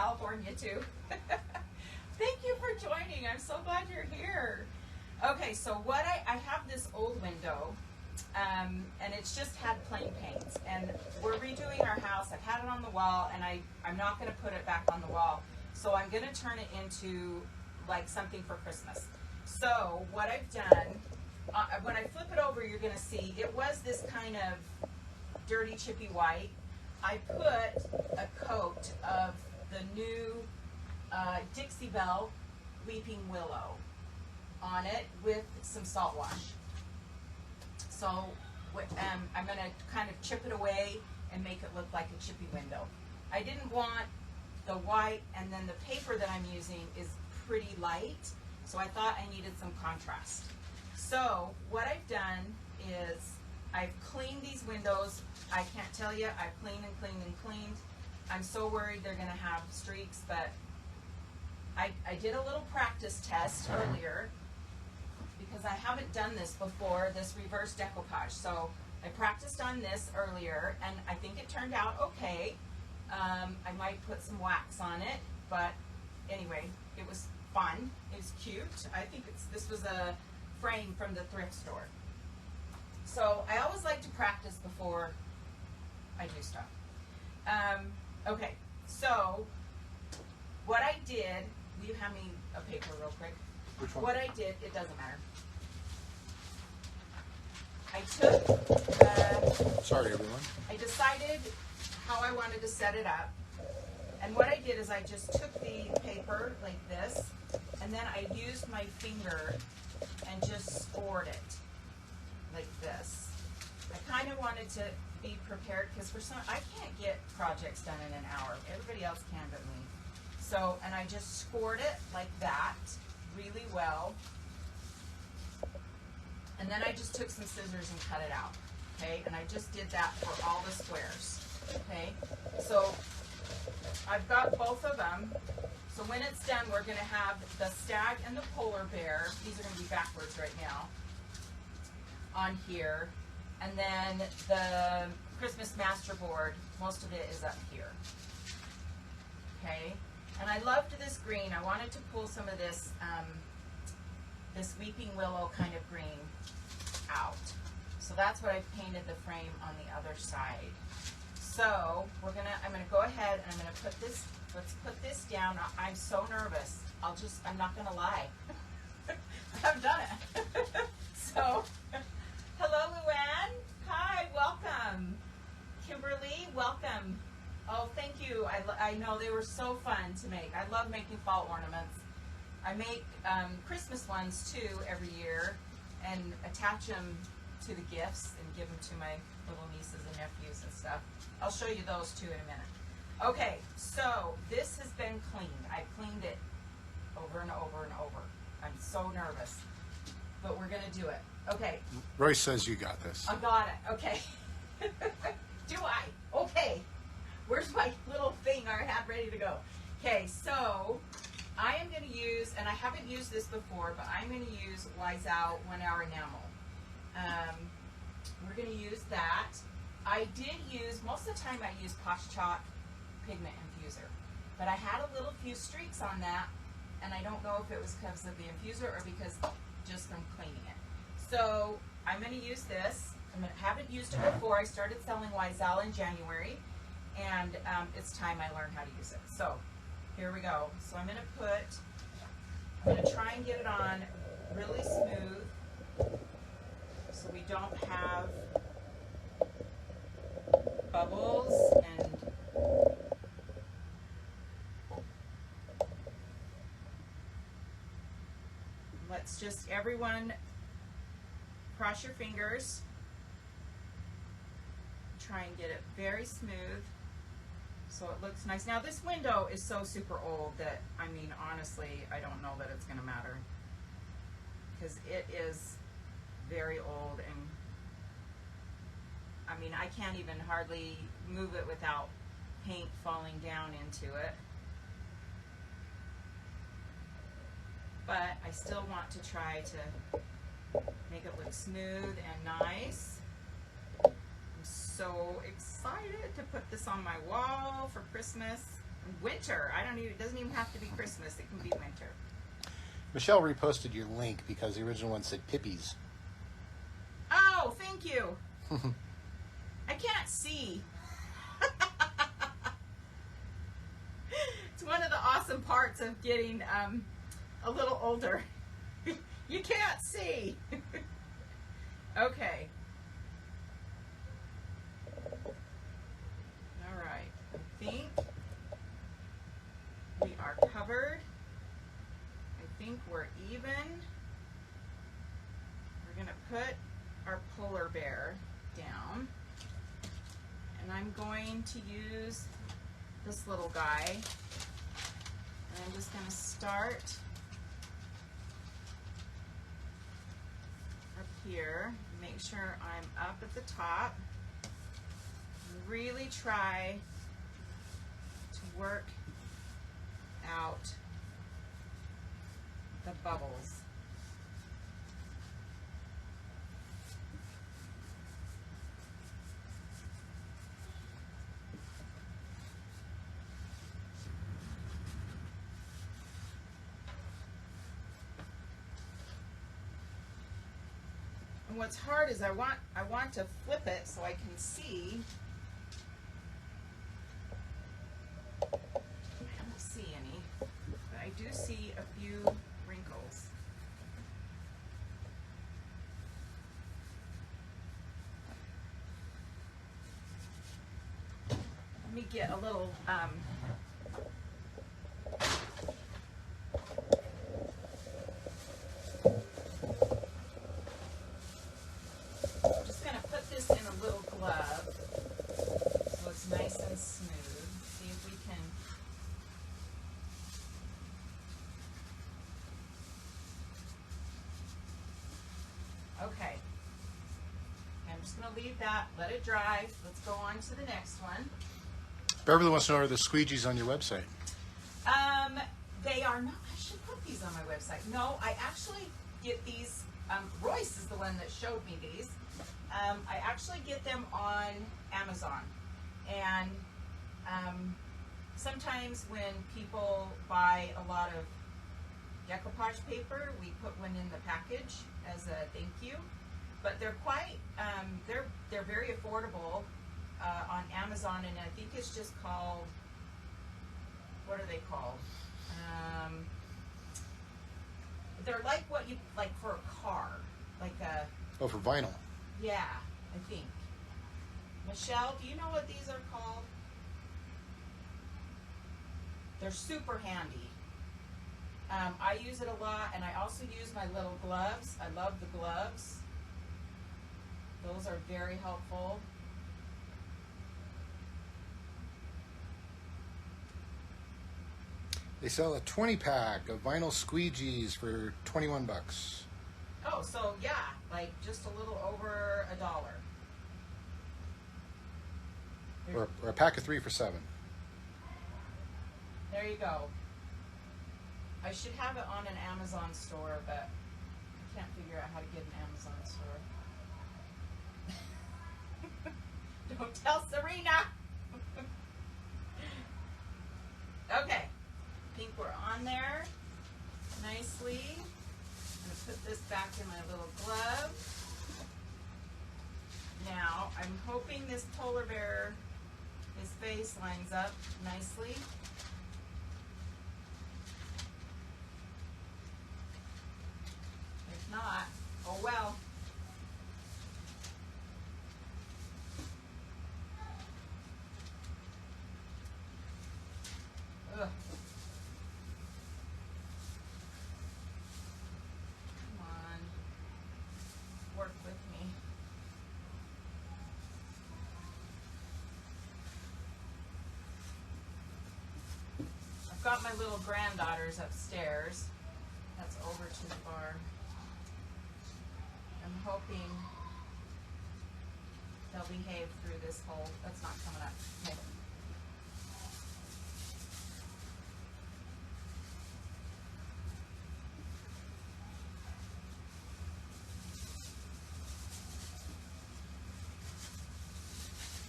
California too. Thank you for joining. I'm so glad you're here. Okay, so what I have this old window, and it's just had plain paint, and we're redoing our house. I've had it on the wall, and I'm not going to put it back on the wall, so I'm going to turn it into like something for Christmas. So what I've done, when I flip it over, you're going to see it was this kind of dirty chippy white. I put a coat of the new Dixie Belle Weeping Willow on it with some salt wash. So I'm going to kind of chip it away and make it look like a chippy window. I didn't want the white, and then the paper that I'm using is pretty light, so I thought I needed some contrast. So what I've done is I've cleaned these windows. I can't tell you, I've cleaned and cleaned and cleaned. I'm so worried they're going to have streaks, but I did a little practice test earlier because I haven't done this before, this reverse decoupage. So I practiced on this earlier, and I think it turned out okay. I might put some wax on it, but anyway, it was fun. It was cute. I think this was a frame from the thrift store. So I always like to practice before I do stuff. Okay, so what I did, will you hand me a paper real quick? Which one? What I did, it doesn't matter. I took, sorry everyone. I decided how I wanted to set it up. And what I did is I just took the paper like this, and then I used my finger and just scored it like this. I kind of wanted to be prepared because I can't get projects done in an hour. Everybody else can but me. So, and I just scored it like that really well. And then I just took some scissors and cut it out. Okay, and I just did that for all the squares. Okay, so I've got both of them. So when it's done, we're going to have the stag and the polar bear. These are going to be backwards right now on here. And then the Christmas Masterboard, most of it is up here. Okay, and I loved this green. I wanted to pull some of this this weeping willow kind of green out. So that's what I've painted the frame on the other side. So I'm gonna go ahead and I'm gonna put this, let's put this down. I'm so nervous. I'm not gonna lie. I've done it. So, hello Luann. Hi, welcome. Kimberly, welcome. Oh, thank you. I know they were so fun to make. I love making fall ornaments. I make Christmas ones too every year and attach them to the gifts and give them to my little nieces and nephews and stuff. I'll show you those too in a minute. Okay, so this has been cleaned. I cleaned it over and over and over. I'm so nervous, but we're gonna do it. Okay. Royce says you got this. I got it, okay. Do I? Okay. Where's my little thing I had ready to go? Okay, so I am gonna use, and I haven't used this before, but I'm gonna use Roycycled 1 Hour Enamel. We're going to use that. I did use, most of the time I use Posh Chalk Pigment Infuser, but I had a little few streaks on that, and I don't know if it was because of the infuser or because just from cleaning it. So I'm going to use this. I haven't used it before. I started selling Roycycled in January, and it's time I learned how to use it. So here we go. So I'm going to try and get it on really smooth, so we don't have bubbles. And let's just, everyone, cross your fingers. Try and get it very smooth so it looks nice. Now this window is so super old that, I mean, honestly, I don't know that it's going to matter because it is very old, and I mean, I can't even hardly move it without paint falling down into it. But I still want to try to make it look smooth and nice. I'm so excited to put this on my wall for Christmas. winter. I don't even, it doesn't even have to be Christmas. It can be winter. Michelle reposted your link because the original one said Pippies. Oh, thank you. I can't see. It's one of the awesome parts of getting a little older. You can't see. Okay. All right. I think we are covered. I think we're even. We're going to put our polar bear down. And I'm going to use this little guy. And I'm just going to start up here. Make sure I'm up at the top. Really try to work out the bubbles. And what's hard is I want to flip it so I can see. I don't see any, but I do see a few wrinkles. Let me get a little I'm just going to put this in a little glove so it's nice and smooth. See if we can. Okay. I'm just going to leave that, let it dry. Let's go on to the next one. Beverly wants to know, are the squeegees on your website? They are not. I should put these on my website. No, I actually get these. Royce is the one that showed me these. I actually get them on Amazon. And sometimes when people buy a lot of decoupage paper, we put one in the package as a thank you. But they're quite, they're very affordable on Amazon, and I think it's just called, what are they called? They're like what you, like for a car, like a... Oh, for vinyl. Yeah, I think. Michelle, do you know what these are called? They're super handy. I use it a lot, and I also use my little gloves. I love the gloves. Those are very helpful. They sell a 20-pack of vinyl squeegees for 21 bucks. Oh, so yeah, like just a little over $1. Or a pack of 3 for $7. There you go. I should have it on an Amazon store, but I can't figure out how to get an Amazon store. Don't tell Serena. Okay, I think we're on there nicely. I'm going to put this back in my little glove. Now, I'm hoping this polar bear, his face lines up nicely. If not, oh well. Ugh. Come on. Work with me. I've got my little granddaughters upstairs. That's over to the bar. I'm hoping they'll behave through this whole, that's not coming up. Okay.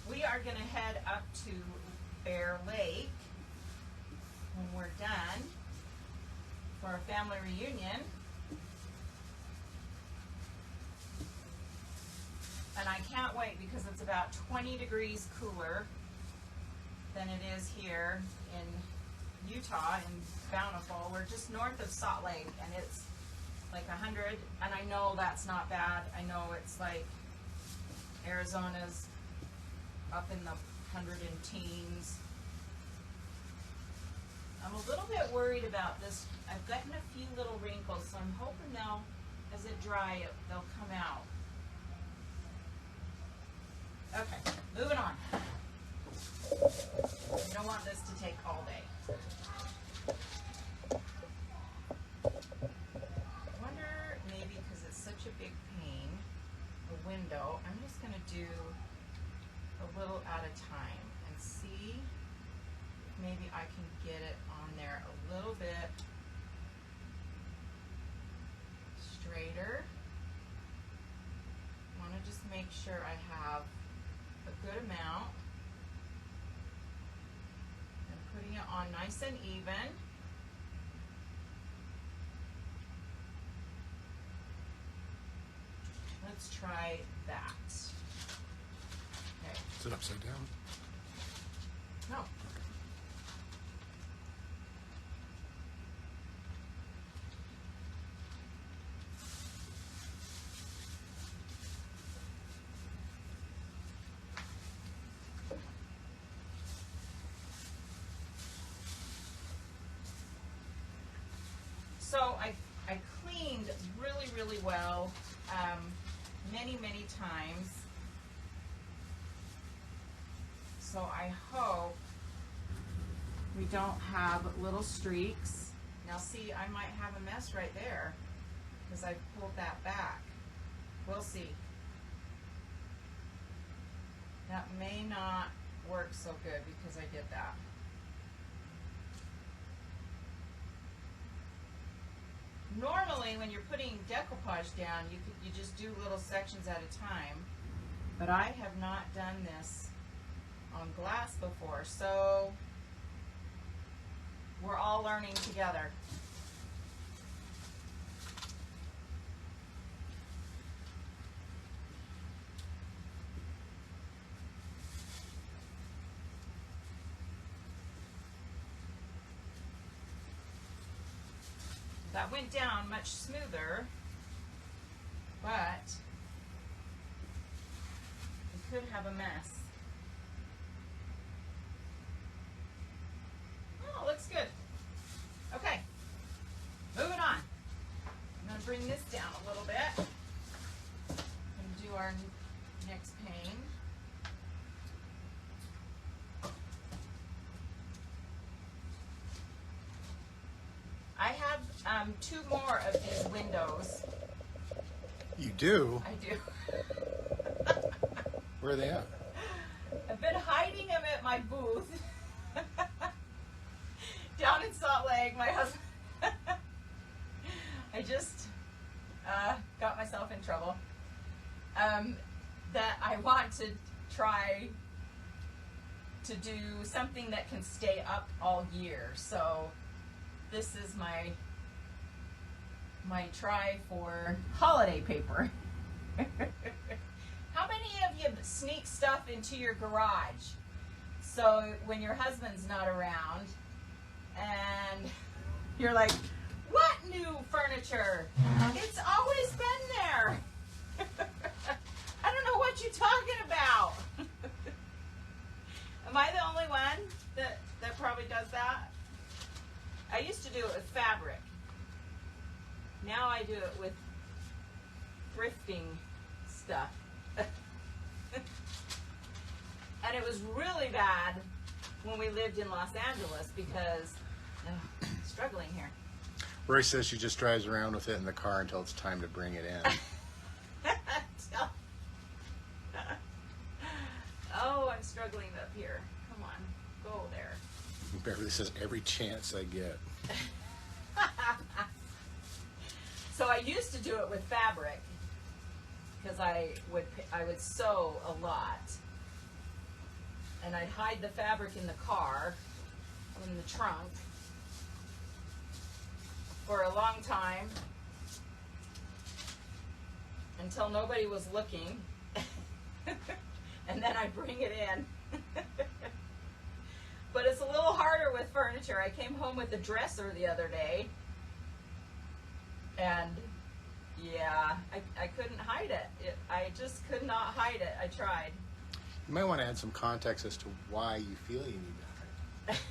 We are going to head up to Bear Lake we're done for our family reunion. And I can't wait because it's about 20 degrees cooler than it is here in Utah, in Bountiful. We're just north of Salt Lake, and it's like 100, and I know that's not bad. I know it's like Arizona's up in the 100 and teens. I'm a little bit worried about this. I've gotten a few little wrinkles, so I'm hoping now as it dries, they'll come out. Okay, moving on. You don't want this to take all day. I wonder, maybe because it's such a big pane, a window, I'm just going to do a little at a time and see if maybe I can get it on there a little bit straighter. I want to just make sure I have a good amount. And putting it on nice and even. Let's try that. Okay. Is it upside down? No. So I cleaned really well many times. So I hope we don't have little streaks. Now see, I might have a mess right there because I pulled that back. We'll see. That may not work so good because I did that. Normally, when you're putting decoupage down, you just do little sections at a time. But I have not done this on glass before, so we're all learning together. That went down much smoother, but we could have a mess. Oh, looks good. Okay, moving on. I'm going to bring this down a little bit and do our next pane. I have two more of these windows. You do? I do. Where are they at? I've been hiding them at my booth down in Salt Lake. My husband, I just got myself in trouble. That I want to try to do something that can stay up all year. So this is my try for holiday paper. How many of you sneak stuff into your garage so when your husband's not around and you're like, what new furniture? It's always been there. I don't know what you're talking about. Am I the only one that probably does that? I used to do it with fabric. Now I do it with thrifting stuff. And it was really bad when we lived in Los Angeles because struggling here. Roy says she just drives around with it in the car until it's time to bring it in. Oh, I'm struggling up here. Come on, go there. Beverly says every chance I get. So I used to do it with fabric because I would sew a lot, and I'd hide the fabric in the car, in the trunk, for a long time until nobody was looking. And then I bring it in. But it's a little harder with furniture. I came home with a dresser the other day, and yeah, I couldn't hide it. I just could not hide it. I tried. You might want to add some context as to why you feel you need to hide it.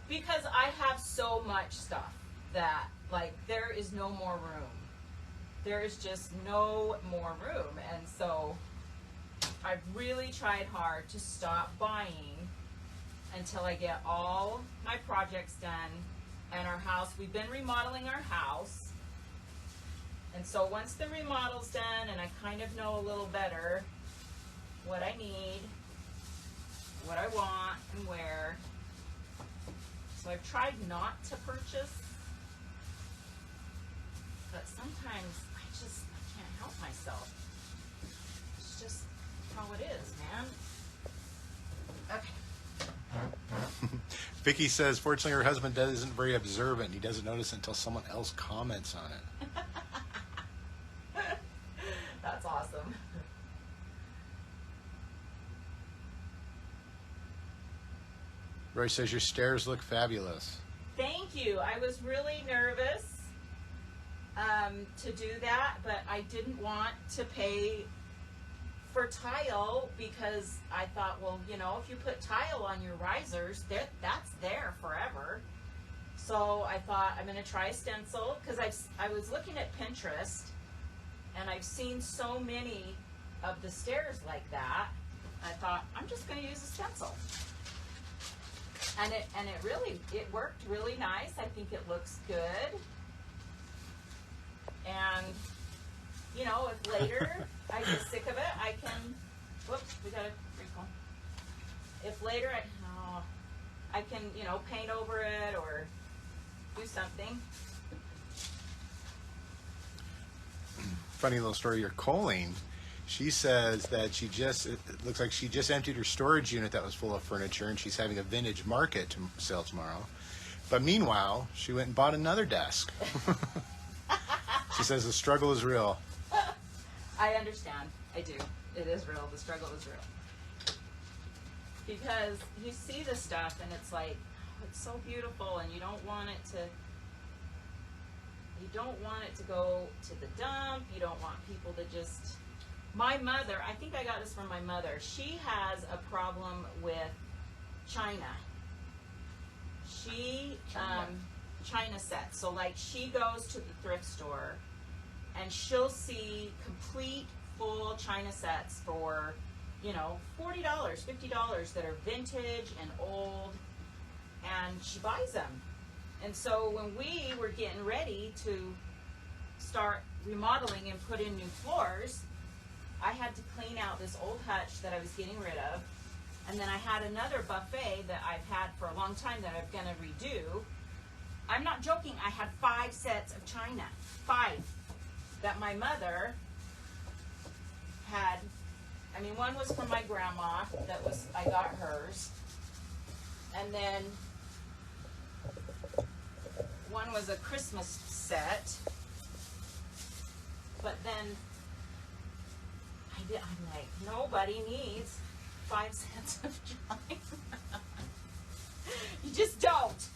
Because I have so much stuff that, like, there is no more room. There is just no more room. And so I've really tried hard to stop buying until I get all my projects done and our house. We've been remodeling our house. And so once the remodel's done and I kind of know a little better what I need, what I want, and where. So I've tried not to purchase, but sometimes I can't help myself. It's just how it is, man. Okay. Vicky says, fortunately, her husband isn't very observant. He doesn't notice until someone else comments on it. That's awesome. Roy says, your stairs look fabulous. Thank you. I was really nervous to do that, but I didn't want to pay for tile because I thought, well, you know, if you put tile on your risers, that's there forever. So I thought I'm going to try a stencil because I was looking at Pinterest and I've seen so many of the stairs like that. I thought I'm just going to use a stencil. And it worked really nice. I think it looks good. And, you know, if later I get sick of it, I can, whoops, we got a wrinkle. If later I can, you know, paint over it or do something. Funny little story here. Colleen, she says that it looks like she just emptied her storage unit that was full of furniture, and she's having a vintage market to sell tomorrow. But meanwhile, she went and bought another desk. She says the struggle is real. I understand. I do. It is real. The struggle is real. Because you see the stuff and it's like, oh, it's so beautiful, and you don't want it to go to the dump. You don't want people to just. My mother, I think I got this from my mother. She has a problem with China. China sets. So like she goes to the thrift store and she'll see complete full China sets for, you know, $40, $50 that are vintage and old, and she buys them. And so when we were getting ready to start remodeling and put in new floors, I had to clean out this old hutch that I was getting rid of. And then I had another buffet that I've had for a long time that I'm going to redo. I'm not joking. I had 5 sets of china. 5. That my mother had. I mean, one was from my grandma. I got hers. And then one was a Christmas set. But then I'm like, nobody needs 5 sets of china. You just don't.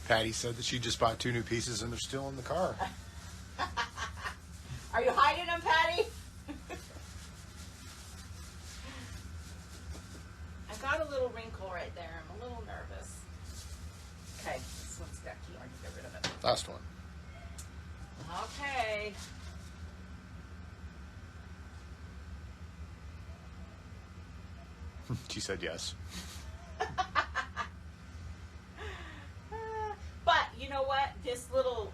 Patty said that she just bought 2 new pieces and they're still in the car. Are you hiding them, Patty? I got a little wrinkle right there. I'm a little nervous. Okay, this one's got key. I can get rid of it. Last one. Okay. She said yes. But you know what? This little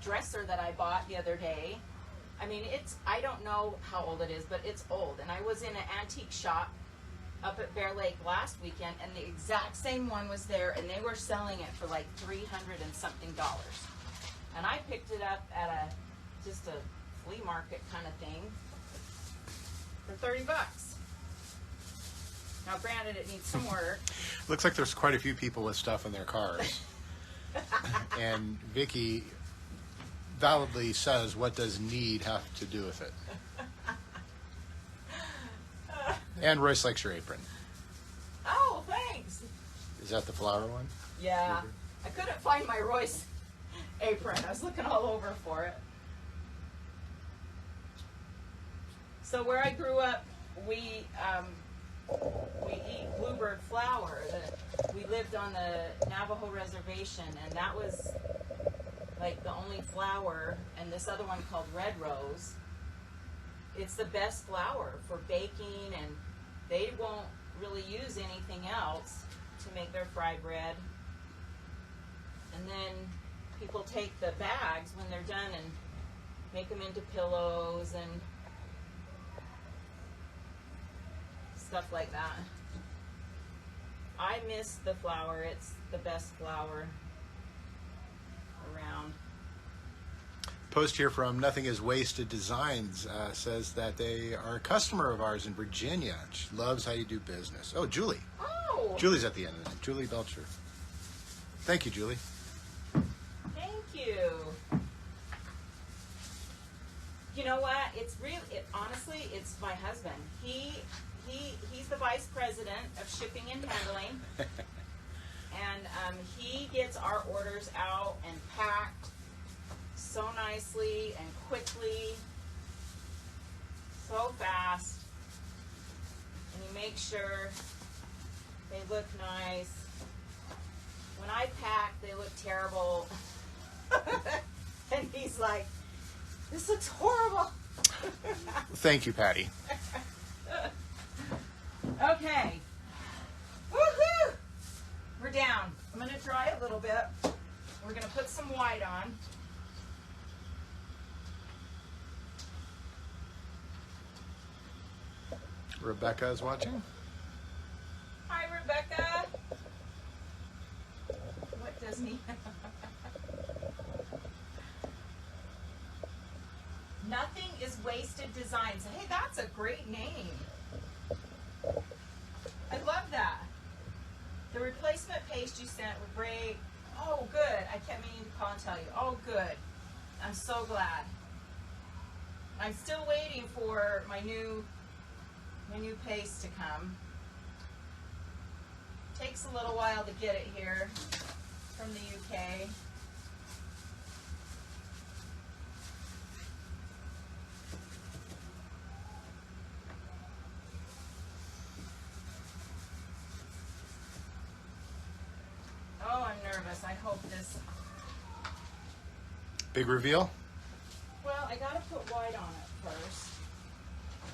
dresser that I bought the other day, I mean, I don't know how old it is, but it's old. And I was in an antique shop up at Bear Lake last weekend, and the exact same one was there, and they were selling it for like $300 and something. And I picked it up at just a flea market kind of thing for $30. Now, granted, it needs some work. Looks like there's quite a few people with stuff in their cars. And Vicky validly says, what does need have to do with it? And Royce likes your apron. Oh, thanks. Is that the flower one? Yeah. I couldn't find my Royce apron. I was looking all over for it. So where I grew up, we eat bluebird flower. We lived on the Navajo reservation, and that was like the only flower, and this other one called red rose. It's the best flour for baking, and they won't really use anything else to make their fry bread. And then people take the bags when they're done and make them into pillows and stuff like that. I miss the flour. It's the best flour around. Post here from Nothing Is Wasted Designs says that they are a customer of ours in Virginia. She loves how you do business. Oh, Julie. Oh! Julie's at the end of it. Julie Belcher. Thank you, Julie. Thank you. You know what? It's really, honestly, it's my husband. He's the vice president of shipping and handling. And he gets our orders out and packed so nicely and quickly, so fast, and he makes sure they look nice. When I pack, they look terrible. And he's like, this looks horrible. Thank you, Patty. Okay. Woohoo! We're down. I'm going to dry a little bit. We're going to put some white on. Rebecca is watching. Hi, Rebecca. What does he? Nothing is Wasted Designs. Hey, that's a great name. I love that. The replacement paste you sent were great. Oh, good. I kept meaning to call and tell you. Oh, good. I'm so glad. I'm still waiting for my new paste to come. Takes a little while to get it here from the UK. Oh, I'm nervous. I hope this... Big reveal? Well, I gotta put white on it first,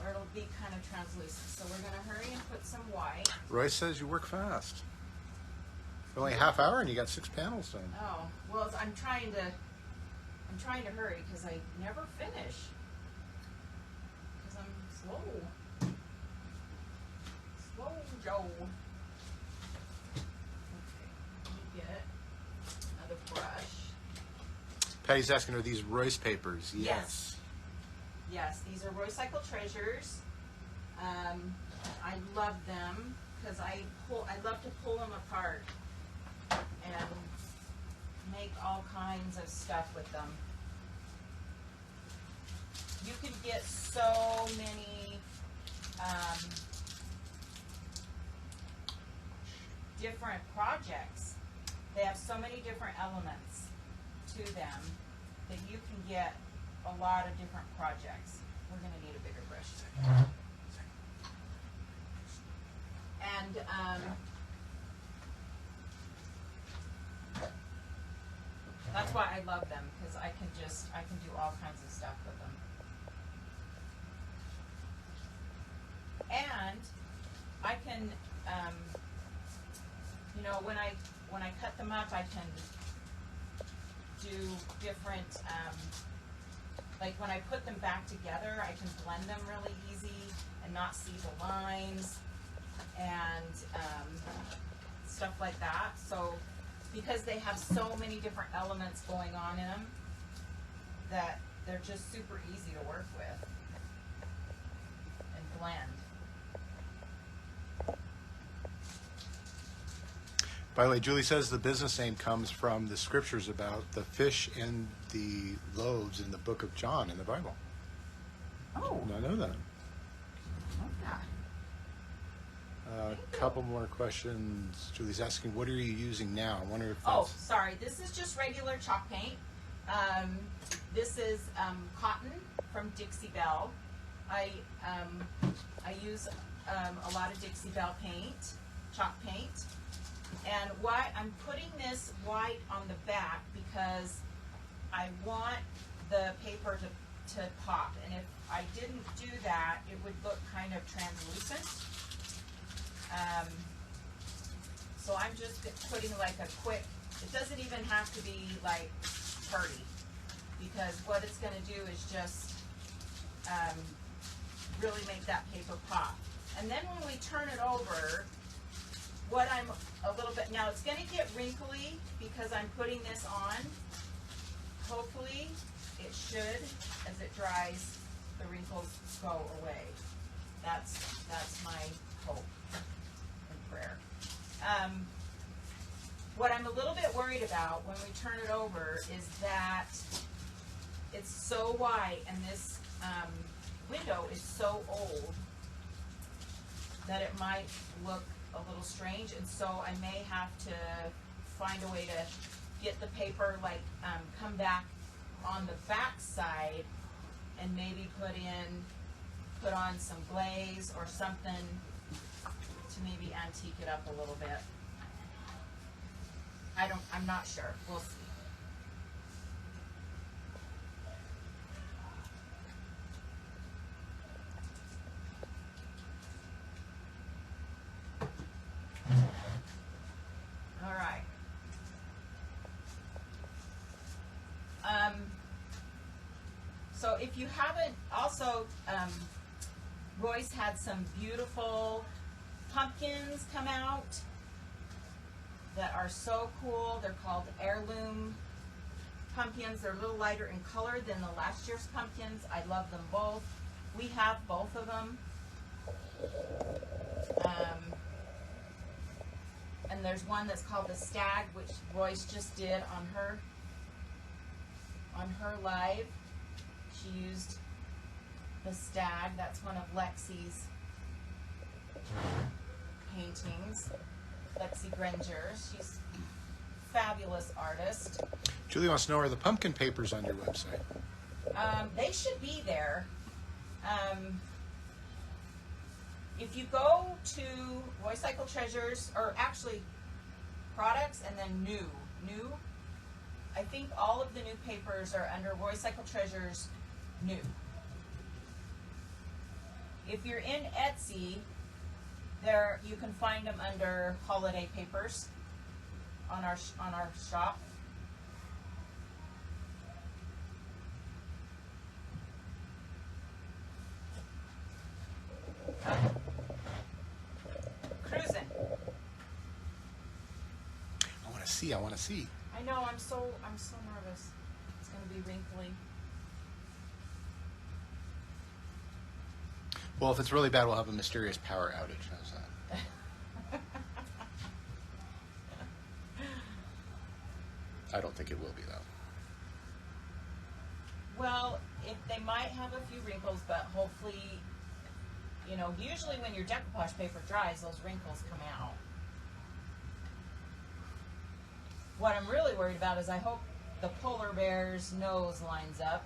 or it'll be kind of translucent. So we're gonna hurry and put some white. Royce says you work fast. Only a half hour and you got 6 panels done. Oh, well, I'm trying to hurry because I never finish. Because I'm slow. Slow Joe. Okay, let me get another brush. Patty's asking, are these Royce papers? Yes. Yes, these are Roycycled Treasures. I love them because I love to pull them apart and make all kinds of stuff with them. You can get so many different projects. They have so many different elements to them that you can get a lot of different projects. We're going to need a bigger brush. And that's why I love them, because I can do all kinds of stuff with them. And I can, you know, when I cut them up, I can do different, like when I put them back together, I can blend them really easy and not see the lines and stuff like that. So because they have so many different elements going on in them, that they're just super easy to work with and blend. By the way, Julie says the business name comes from the scriptures about the fish and the loaves in the book of John in the Bible. Oh. I know that. Okay. A couple more questions. Julie's asking, what are you using now? I wonder if Oh, that's... sorry. This is just regular chalk paint. This is cotton from Dixie Belle. I use a lot of Dixie Belle paint, chalk paint. And why I'm putting this white on the back because I want the paper to pop. And if I didn't do that, it would look kind of translucent. So I'm just putting like a quick, it doesn't even have to be like pretty, because what it's going to do is just really make that paper pop. And then when we turn it over, what I'm a little bit, now it's going to get wrinkly because I'm putting this on. Hopefully it should, as it dries, the wrinkles go away. That's my hope and prayer. What I'm a little bit worried about when we turn it over is that it's so white and this window is so old that it might look a little strange, and so I may have to find a way to get the paper like come back on the back side and maybe put on some glaze or something to maybe antique it up a little bit. I'm not sure. We'll see. All right. So if you haven't, also, Royce had some beautiful pumpkins come out that are so cool. They're called heirloom pumpkins. They're a little lighter in color than the last year's pumpkins. I love them both. We have both of them. And there's one that's called the Stag, which Royce just did on her live. She used the Stag. That's one of Lexi's paintings. Lexi Granger. She's a fabulous artist. Julie wants to know, are the pumpkin papers on your website? They should be there. If you go to Roycycled Treasures, or actually products and then new, I think all of the new papers are under Roycycled Treasures new. If you're in Etsy, there you can find them under holiday papers on our shop. Cruising. I want to see. I know, I'm so nervous. It's going to be wrinkly. Well, if it's really bad, we'll have a mysterious power outage. How's that? I don't think it will be, though. Well, they might have a few wrinkles, but hopefully, you know, usually when your decoupage paper dries, those wrinkles come out. What I'm really worried about is I hope the polar bear's nose lines up.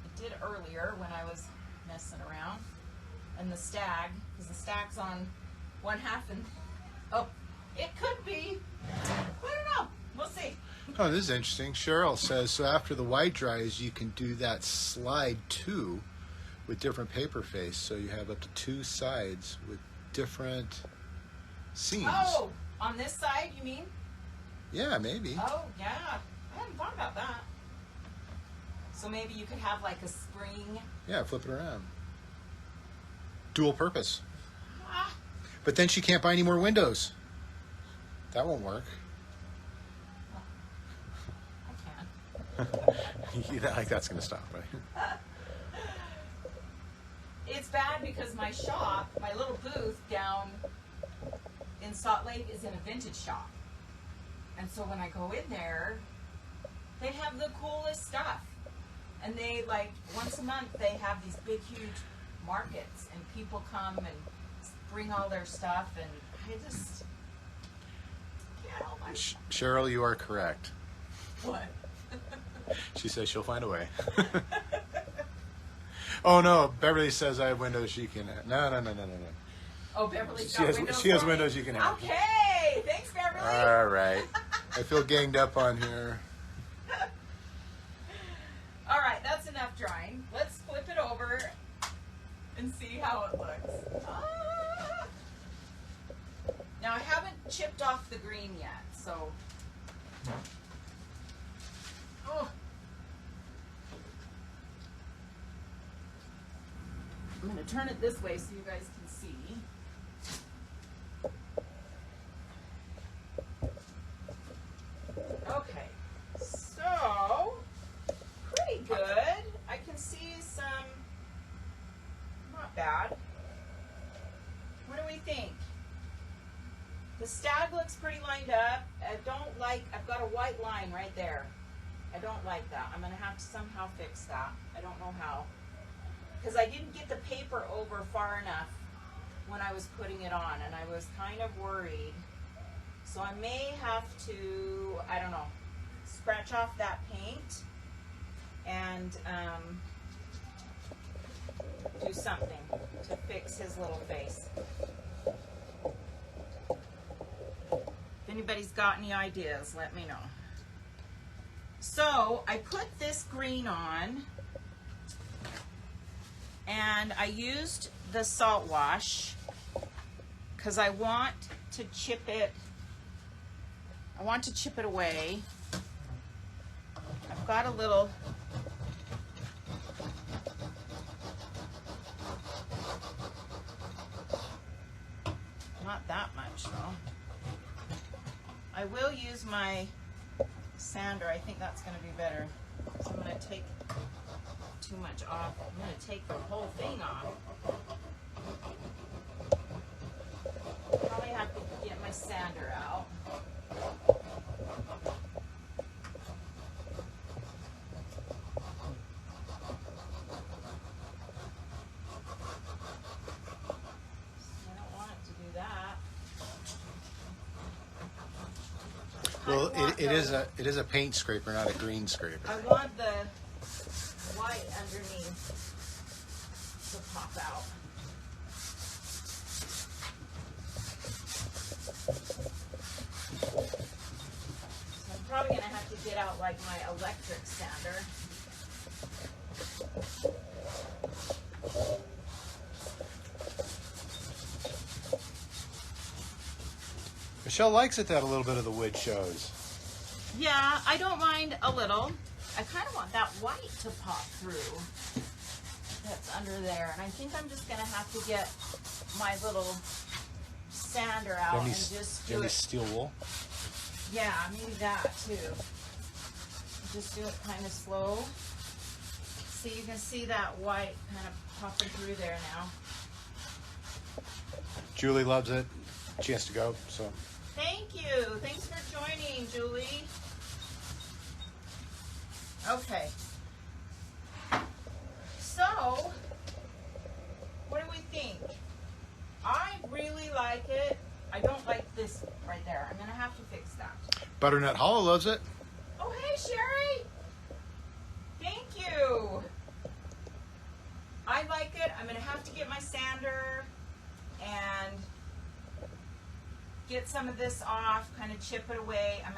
It did earlier when I was messing around. And the stag, because the stag's on one half and, oh, it could be. I don't know. We'll see. Oh, this is interesting. Cheryl says, so after the white dries, you can do that slide too with different paper face. So you have up to 2 sides with different seams. Oh, on this side, you mean? Yeah, maybe. Oh, yeah. I hadn't thought about that. So maybe you could have like a spring. Yeah, flip it around. Dual purpose. Ah. But then she can't buy any more windows. That won't work. I can. You know, like that's going to stop, right? It's bad because my shop, my little booth down in Salt Lake is in a vintage shop. And so when I go in there, they have the coolest stuff. And they, like, once a month, they have these big, huge markets, and people come and bring all their stuff, and I just can't help myself. Cheryl, you are correct. What? She says she'll find a way. Oh no, Beverly says I have windows she can have. No. Oh, Beverly's She got has windows. she has for me? windows you can have. Okay, thanks, Beverly. All right. I feel ganged up on here. All right, that's enough drawing. Let's flip it over and see how it looks. Ah. Now I haven't chipped off the green yet, so. Oh. I'm going to turn it this way so you guys can see. Okay, so pretty good. I can see some, not bad. What do we think? The stag looks pretty lined up. I don't like, I've got a white line right there. I don't like that. I'm going to have to somehow fix that. I don't know how. Because I didn't get the paper over far enough when I was putting it on, and I was kind of worried. So I may have to, I don't know, scratch off that paint and do something to fix his little face. If anybody's got any ideas, let me know. So I put this green on, and I used the salt wash because I want to chip it. I want to chip it away. I've got a little not that much though. I will use my sander. I think that's going to be better. So I'm going to take too much off. I'm going to take the whole thing off. Probably have to get my sander out. I don't want it to do that. Well, it is a paint scraper, not a green scraper. I want the white underneath to pop out. So I'm probably going to have to get out like my electric sander. Michelle likes it that a little bit of the wood shows. Yeah, I don't mind a little. I kind of want that white to pop through that's under there. And I think I'm just going to have to get my little sander out and just do it. Steel wool? Yeah, maybe that too. Just do it kind of slow. See, you can see that white kind of popping through there now. Julie loves it. She has to go, so. Thank you. Thanks for joining, Julie. Okay. So, what do we think? I really like it. I don't like this right there. I'm going to have to fix that. Butternut Hollow loves it. Oh, hey, Sherry. Thank you. I like it. I'm going to have to get my sander and get some of this off, kind of chip it away. I'm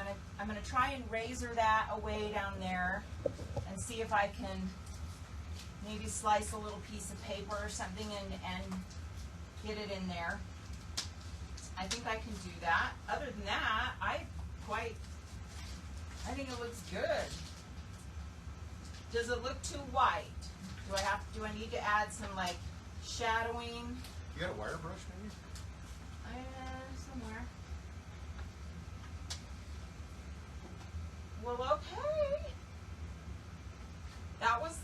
gonna try and razor that away down there and see if I can maybe slice a little piece of paper or something and get it in there. I think I can do that. Other than that, I think it looks good. Does it look too white? Do I need to add some like shadowing? You got a wire brush maybe? Somewhere. Well, okay. That was